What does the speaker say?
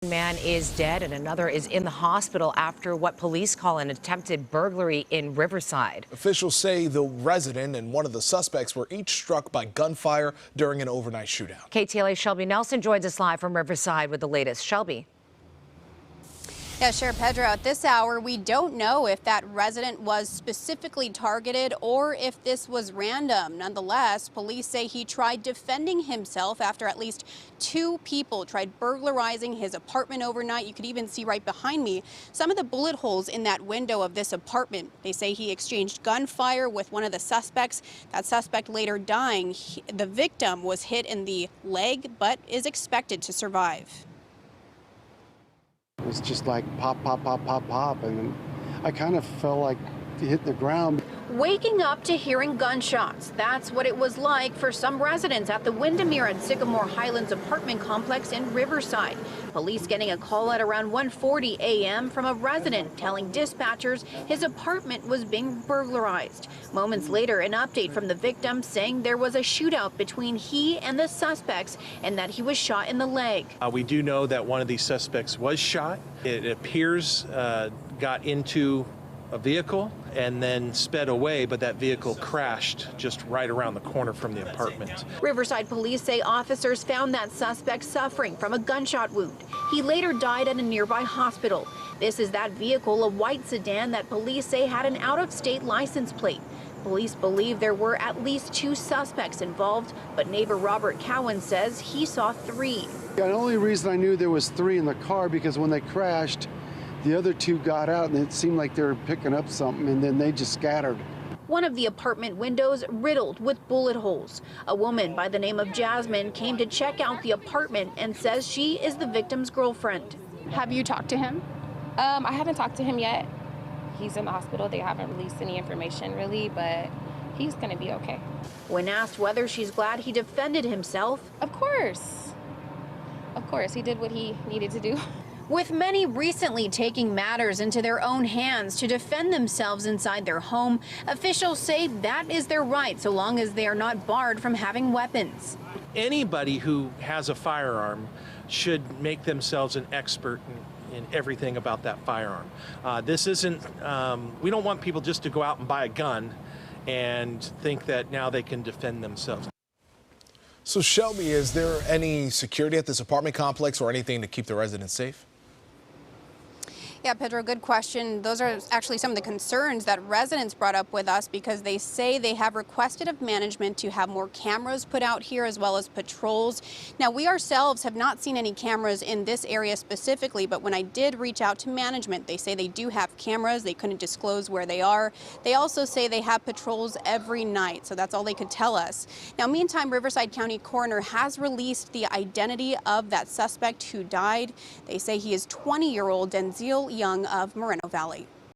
Man is dead and another is in the hospital after what police call an attempted burglary in Riverside. Officials say the resident and one of the suspects were each struck by gunfire during an overnight shootout. KTLA Shelby Nelson joins us live from Riverside with the latest. Shelby. Yeah, sure, Pedro. At this hour, we don't know if that resident was specifically targeted or if this was random. Nonetheless, police say he tried defending himself after at least 2 people tried burglarizing his apartment overnight. You could even see right behind me some of the bullet holes in that window of this apartment. They say he exchanged gunfire with one of the suspects. That suspect later dying. The victim was hit in the leg but is expected to survive. It was just like pop, pop, pop, pop, pop, and I kind of felt like hit the ground. Waking up to hearing gunshots. That's what it was like for some residents at the Windermere and Sycamore Highlands apartment complex in Riverside. Police getting a call at around 1:40 a.m. from a resident telling dispatchers his apartment was being burglarized. Moments later, an update from the victim saying there was a shootout between he and the suspects and that he was shot in the leg. We do know that one of these suspects was shot. It appears got into a vehicle and then sped away, but that vehicle crashed just right around the corner from the apartment. Riverside police say officers found that suspect suffering from a gunshot wound. He later died at a nearby hospital. This is that vehicle, a white sedan that police say had an out-of-state license plate. Police believe there were at least 2 suspects involved, but neighbor Robert Cowan says he saw 3. The only reason I knew there was 3 in the car because when they crashed, the other 2 got out and it seemed like they were picking up something and then they just scattered. One of the apartment windows riddled with bullet holes. A woman by the name of Jasmine came to check out the apartment and says she is the victim's girlfriend. Have you talked to him? I haven't talked to him yet. He's in the hospital. They haven't released any information really, but he's gonna be okay. When asked whether she's glad he defended himself, Of course, he did what he needed to do. with many recently taking matters into their own hands to defend themselves inside their home, officials say that is their right so long as they are not barred from having weapons. Anybody who has a firearm should make themselves an expert in everything about that firearm. This isn't, we don't want people just to go out and buy a gun and think that now they can defend themselves. So Shelby, is there any security at this apartment complex or anything to keep the residents safe? Yeah, Pedro, good question. Those are actually some of the concerns that residents brought up with us because they say they have requested of management to have more cameras put out here as well as patrols. Now, we ourselves have not seen any cameras in this area specifically, but when I did reach out to management, they say they do have cameras. They couldn't disclose where they are. They also say they have patrols every night, so that's all they could tell us. Now, meantime, Riverside County Coroner has released the identity of that suspect who died. They say he is 20-year-old Denzel Young of Moreno Valley.